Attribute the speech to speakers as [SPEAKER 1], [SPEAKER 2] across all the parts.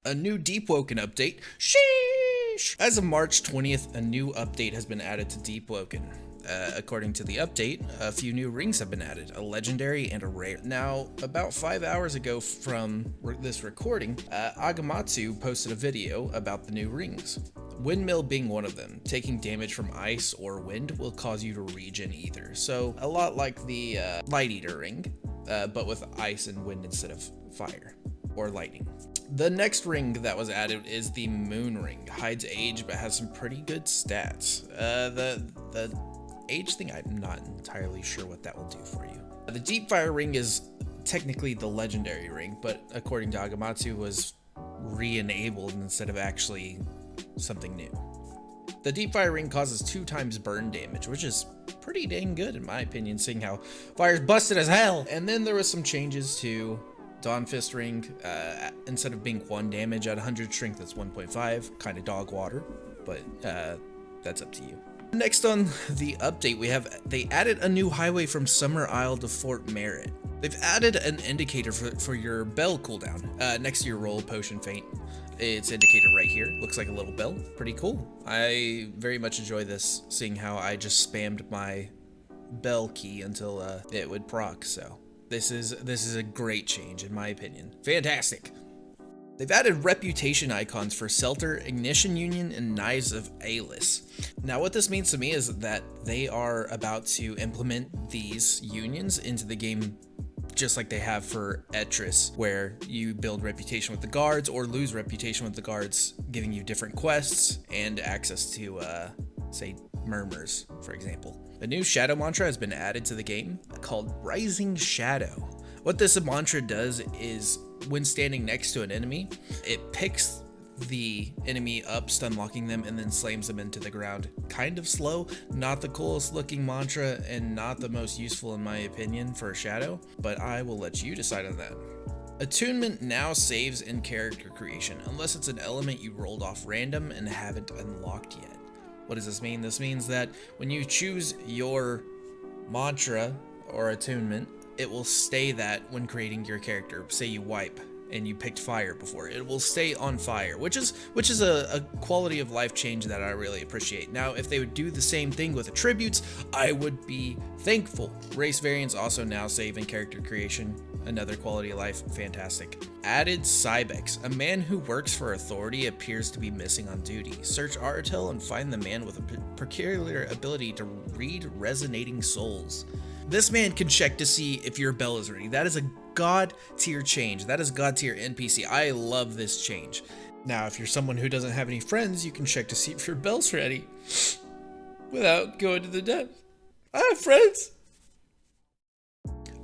[SPEAKER 1] A new Deepwoken update. Sheesh! As of March 20th, a new update has been added to Deepwoken. According to the update, a few new rings have been added, a legendary and a rare. Now, about 5 hours ago from this recording, Agamatsu posted a video about the new rings. Windmill being one of them. Taking damage from ice or wind will cause you to regen either. So, a lot like the Light Eater ring, but with ice and wind instead of fire or lightning. The next ring that was added is the Moon Ring. Hides age but has some pretty good stats. The age thing, I'm not entirely sure what that will do for you. The Deep Fire Ring is technically the legendary ring, but according to Agamatsu was re-enabled instead of actually something new. The Deep Fire Ring causes 2 times burn damage, which is pretty dang good in my opinion, seeing how fire's busted as hell. And then there was some changes to Dawn Fist Ring. Instead of being 1 damage at 100 strength, it's 1.5, kind of dog water, but that's up to you. Next on the update, they added a new highway from Summer Isle to Fort Merritt. They've added an indicator for your bell cooldown next to your roll potion feint. It's indicated right here. Looks like a little bell. Pretty cool. I very much enjoy this, seeing how I just spammed my bell key until it would proc. So this is a great change in my opinion. Fantastic. They've added reputation icons for Selter, Ignition Union, and Knives of Alis. Now what this means to me is that they are about to implement these unions into the game just like they have for Etris, where you build reputation with the guards or lose reputation with the guards, giving you different quests and access to, say, murmurs, for example. A new shadow mantra has been added to the game called Rising Shadow. What this mantra does is, when standing next to an enemy, it picks the enemy up, stun locking them, and then slams them into the ground. Kind of slow, not the coolest looking mantra, and not the most useful in my opinion for a shadow, but I will let you decide on that. Attunement now saves in character creation, unless it's an element you rolled off random and haven't unlocked yet. What does this mean? This means that when you choose your mantra or attunement, it will stay that when creating your character. Say you wipe and you picked fire before, it will stay on fire, which is a quality of life change that I really appreciate. Now, if they would do the same thing with attributes, I would be thankful. Race variants also now save in character creation, another quality of life, fantastic. Added Cybex. A man who works for authority appears to be missing on duty. Search Artel and find the man with a peculiar ability to read resonating souls. This man can check to see if your bell is ready. That is a god tier change. That is god tier NPC. I love this change. Now, if you're someone who doesn't have any friends, you can check to see if your bell's ready without going to the depths. I have friends.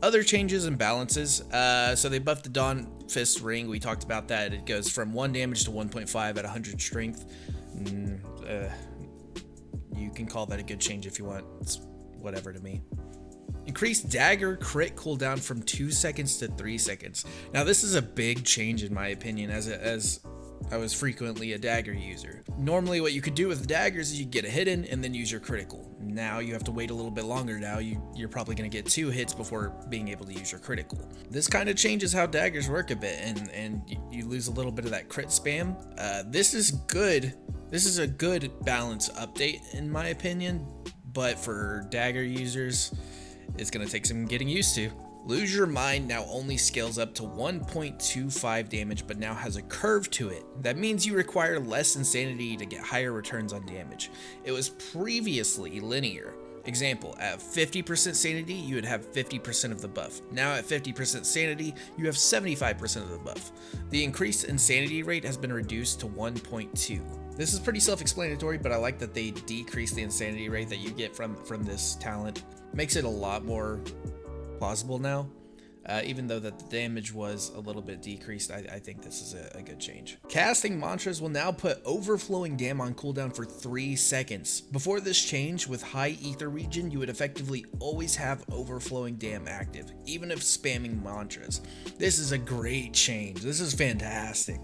[SPEAKER 1] Other changes and balances. So they buffed the Dawn Fist Ring. We talked about that. It goes from 1 damage to 1.5 at 100 strength. You can call that a good change if you want. It's whatever to me. Increased dagger crit cooldown from 2 seconds to 3 seconds. Now this is a big change in my opinion, as I was frequently a dagger user. Normally what you could do with daggers is you get a hidden and then use your critical. Now you have to wait a little bit longer. Now you're probably going to get 2 hits before being able to use your critical. This kind of changes how daggers work a bit, and you lose a little bit of that crit spam. This is good. This is a good balance update in my opinion, but for dagger users, it's going to take some getting used to. Lose Your Mind now only scales up to 1.25 damage, but now has a curve to it. That means you require less insanity to get higher returns on damage. It was previously linear. Example, at 50% sanity, you would have 50% of the buff. Now at 50% sanity, you have 75% of the buff. The increased insanity rate has been reduced to 1.2. This is pretty self-explanatory, but I like that they decreased the insanity rate that you get from this talent. Makes it a lot more plausible now. Even though that the damage was a little bit decreased, I think this is a good change. Casting mantras will now put Overflowing Dam on cooldown for 3 seconds. Before this change, with high ether region, you would effectively always have Overflowing Dam active, even if spamming mantras. This is a great change. This is fantastic.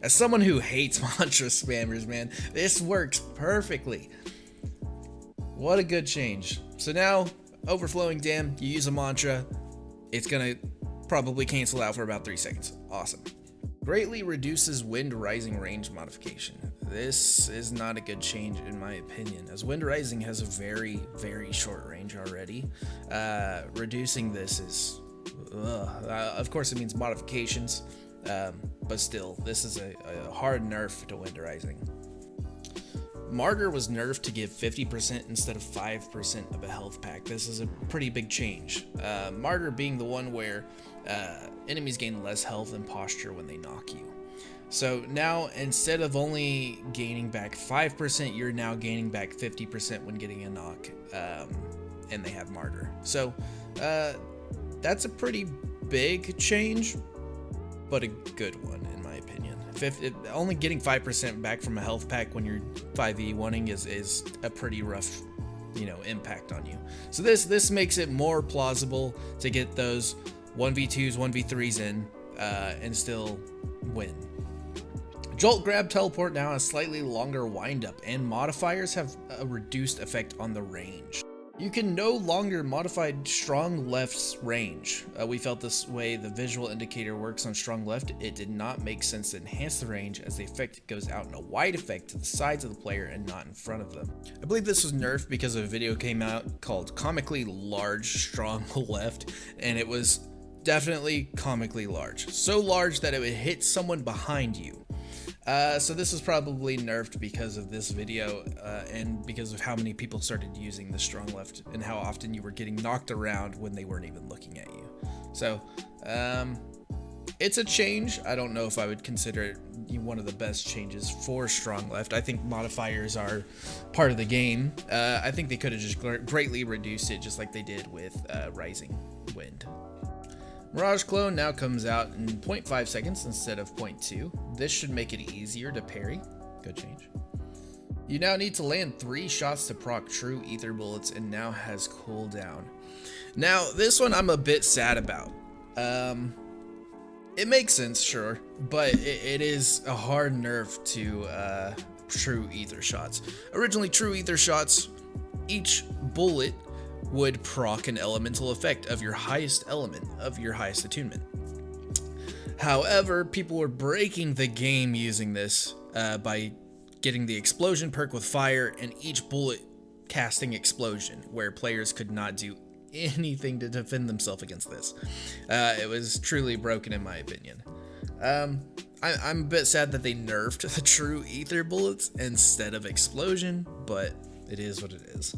[SPEAKER 1] As someone who hates mantra spammers, man, this works perfectly. What a good change. So now, Overflowing Dam, you use a mantra, it's gonna probably cancel out for about 3 seconds. Awesome. Greatly reduces wind rising range modification. This is not a good change in my opinion, as wind rising has a very, very short range already. Reducing this is, of course it means modifications, but still, this is a hard nerf to wind rising. Martyr was nerfed to give 50% instead of 5% of a health pack. This is a pretty big change. Martyr being the one where enemies gain less health and posture when they knock you. So now, instead of only gaining back 5%, you're now gaining back 50% when getting a knock, and they have Martyr. So that's a pretty big change, but a good one in my opinion. Only getting 5% back from a health pack when you're 5v1ing is a pretty rough, impact on you. So this makes it more plausible to get those 1v2s, 1v3s in and still win. Jolt, Grab, Teleport now has slightly longer windup, and modifiers have a reduced effect on the range. You can no longer modify strong left's range. We felt this way the visual indicator works on strong left. It did not make sense to enhance the range, as the effect goes out in a wide effect to the sides of the player and not in front of them. I believe this was nerfed because a video came out called Comically Large Strong Left, and it was definitely comically large. So large that it would hit someone behind you. So this was probably nerfed because of this video and because of how many people started using the strong left and how often you were getting knocked around when they weren't even looking at you. So it's a change. I don't know if I would consider it one of the best changes for strong left. I think modifiers are part of the game. I think they could have just greatly reduced it, just like they did with Rising Wind. Mirage Clone now comes out in 0.5 seconds instead of 0.2. This should make it easier to parry. Good change. You now need to land 3 shots to proc true ether bullets, and now has cooldown. Now, this one I'm a bit sad about. It makes sense, sure, but it is a hard nerf to true ether shots. Originally, true ether shots, each bullet would proc an elemental effect of your highest element, of your highest attunement. However, people were breaking the game using this by getting the explosion perk with fire and each bullet casting explosion, where players could not do anything to defend themselves against this. It was truly broken in my opinion. I'm a bit sad that they nerfed the true ether bullets instead of explosion, but it is what it is.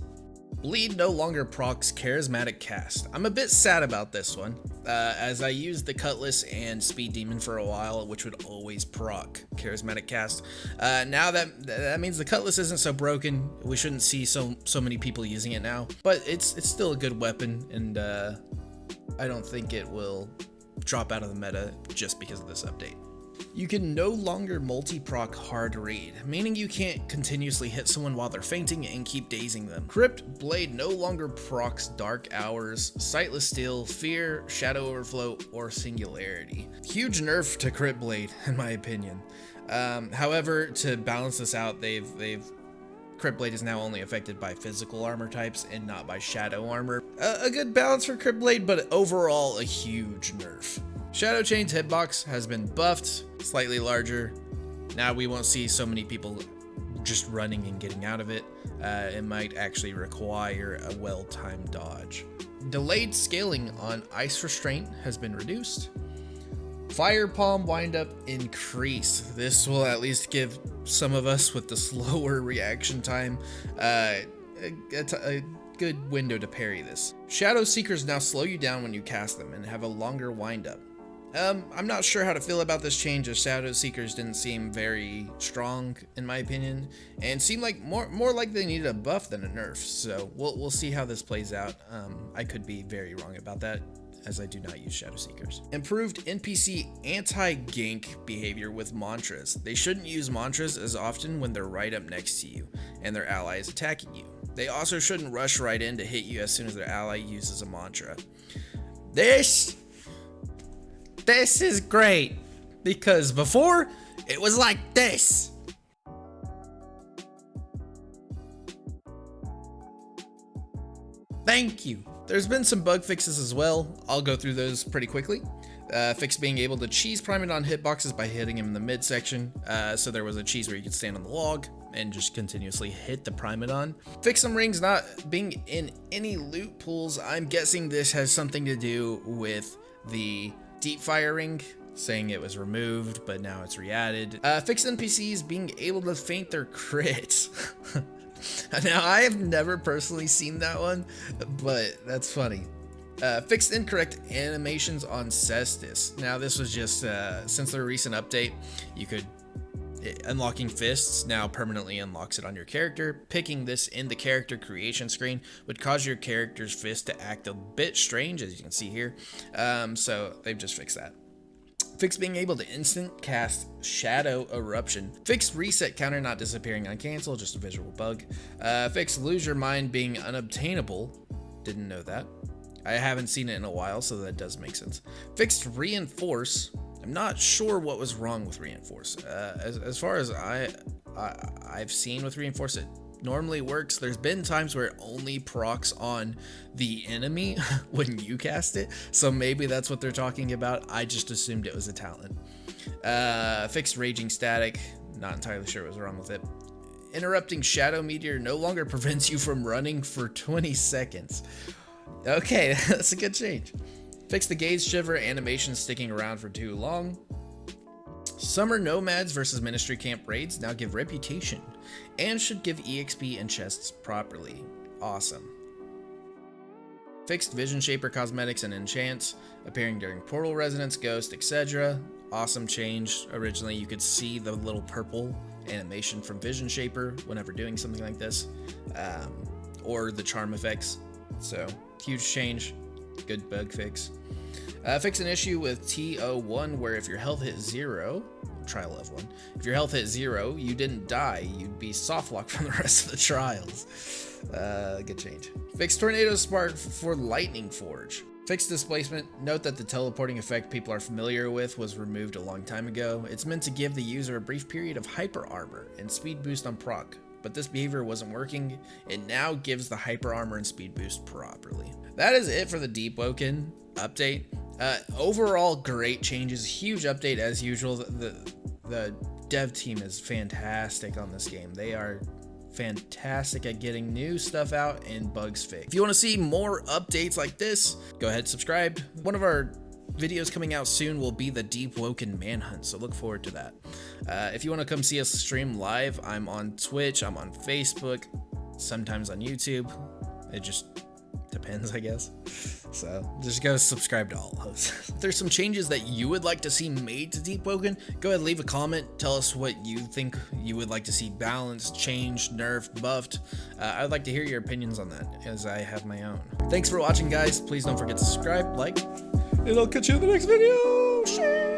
[SPEAKER 1] Bleed no longer procs charismatic cast. I'm a bit sad about this one, as I used the Cutlass and Speed Demon for a while, which would always proc charismatic cast. Now that means the Cutlass isn't so broken. We shouldn't see so many people using it now, but it's still a good weapon, and I don't think it will drop out of the meta just because of this update. You can no longer multi-proc hard raid, meaning you can't continuously hit someone while they're fainting and keep dazing them. Crypt Blade no longer procs Dark Hours, Sightless Steel, Fear, Shadow Overflow, or Singularity. Huge nerf to Crypt Blade, in my opinion. However, to balance this out, Crypt Blade is now only affected by physical armor types and not by shadow armor. A good balance for Crypt Blade, but overall a huge nerf. Shadow Chain's hitbox has been buffed, slightly larger. Now we won't see so many people just running and getting out of it. It might actually require a well-timed dodge. Delayed scaling on Ice Restraint has been reduced. Fire Palm windup increased. This will at least give some of us with the slower reaction time a good window to parry this. Shadow Seekers now slow you down when you cast them and have a longer windup. I'm not sure how to feel about this change, as Shadow Seekers didn't seem very strong in my opinion, and seemed like more like they needed a buff than a nerf. So we'll see how this plays out. I could be very wrong about that, as I do not use Shadow Seekers. Improved NPC anti-gank behavior with mantras. They shouldn't use mantras as often when they're right up next to you and their ally is attacking you. They also shouldn't rush right in to hit you as soon as their ally uses a mantra. This is great, because before it was like this. Thank you. There's been some bug fixes as well. I'll go through those pretty quickly. Fix being able to cheese Primodon hitboxes by hitting him in the midsection. So there was a cheese where you could stand on the log and just continuously hit the Primodon. Fix some rings not being in any loot pools. I'm guessing this has something to do with the deep fire ring, saying it was removed, but now it's re-added. Fix NPCs being able to feint their crits. Now, I have never personally seen that one, but that's funny. Fixed incorrect animations on Cestus. Now, this was just, since the recent update, you could, unlocking fists now permanently unlocks it on your character. Picking this in the character creation screen would cause your character's fist to act a bit strange, as you can see here. So they've just fixed that. Fix being able to instant cast Shadow Eruption. Fix reset counter not disappearing on cancel, just a visual bug. Fix lose your mind being unobtainable. Didn't know that. I haven't seen it in a while, so that does make sense. Fixed reinforce. I'm not sure what was wrong with reinforce. As far as I've seen with reinforce, it normally works. There's been times where it only procs on the enemy when you cast it, so maybe that's what they're talking about. I just assumed it was a talent. Fixed raging static. Not entirely sure what was wrong with it. Interrupting shadow meteor no longer prevents you from running for 20 seconds. Okay, that's a good change. Fix the gaze shiver animation sticking around for too long. Summer nomads versus ministry camp raids now give reputation and should give EXP and chests properly. Awesome. Fixed vision shaper cosmetics and enchants appearing during portal resonance, ghost, etc. Awesome change. Originally you could see the little purple animation from vision shaper whenever doing something like this, or the charm effects. So huge change, good bug fix. Fix an issue with TO1 where if your health hit 0, trial of 1, if your health hit 0, you didn't die, you'd be soft locked from the rest of the trials. Good change. Fix tornado spark for lightning forge. Fix displacement. Note that the teleporting effect people are familiar with was removed a long time ago. It's meant to give the user a brief period of hyper armor and speed boost on proc, but this behavior wasn't working. It now gives the hyper armor and speed boost properly. That is it for the Deepwoken update. Overall, great changes, huge update as usual. The dev team is fantastic on this game. They are fantastic at getting new stuff out and bugs fixed. If you want to see more updates like this, go ahead, subscribe. One of our videos coming out soon will be the Deepwoken manhunt, so look forward to that. If you want to come see us stream live, I'm on Twitch, I'm on Facebook, sometimes on YouTube. It just depends, I guess. So just go subscribe to all of those. If there's some changes that you would like to see made to Deepwoken, go ahead, leave a comment. Tell us what you think you would like to see balanced, changed, nerfed, buffed. I'd like to hear your opinions on that, as I have my own. Thanks for watching, guys. Please don't forget to subscribe, like, and I'll catch you in the next video.